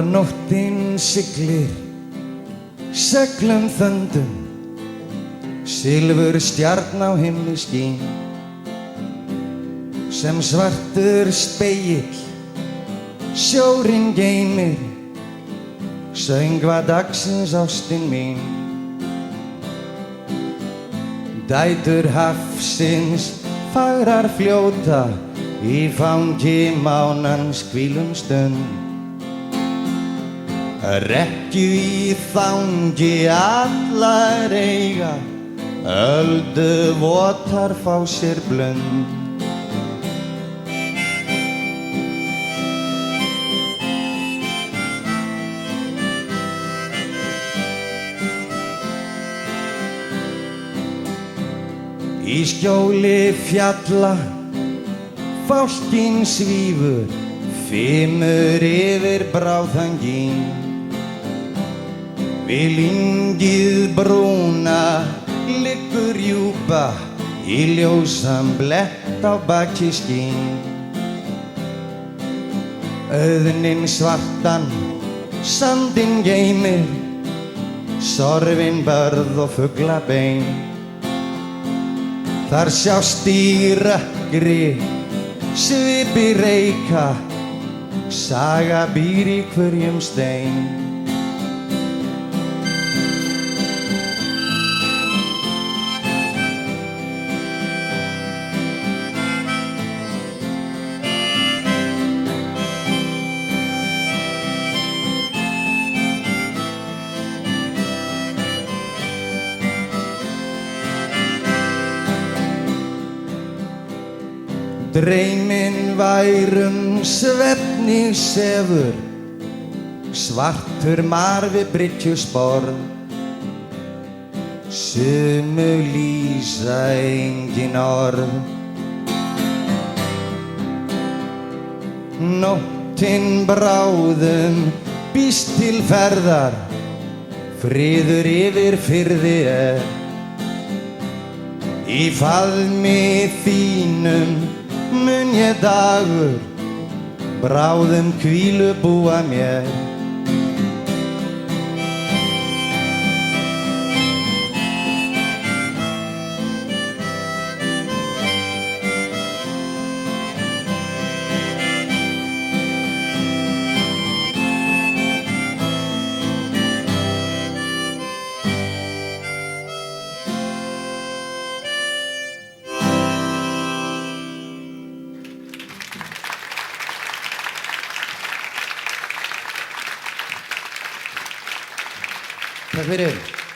nóttin siglir seglum þöndum, silfur stjarn á himni skín, sem svartur spegill sjórinn geymir, söngva dagsins ástin mín. Dætur hafsins fagrar fljóta í fangi mánans hvílum stund, rekkju í þangi allar eiga, öldu votar fá sér blund. Í skjóli fjalla fálkinn svífur, fimur yfir bráðanginn. Við lyngið brúna liggur rjúpa, í ljósan blett á baki skín. Auðnin svartan sandinn geymir, sorfin börð og fuglabein. Þar sjást í rökkri svipi reika, saga býr í hverjum stein. Dreyminn værum svefni sefur, svartur mar við bryggjusporð. Sumu lýsa engin orð. Nóttin bráðum býst til ferðar, friður yfir firði er. Í faðmi þínum mun ég dagur, bráðum hvílu búa mér. Takk fyrir.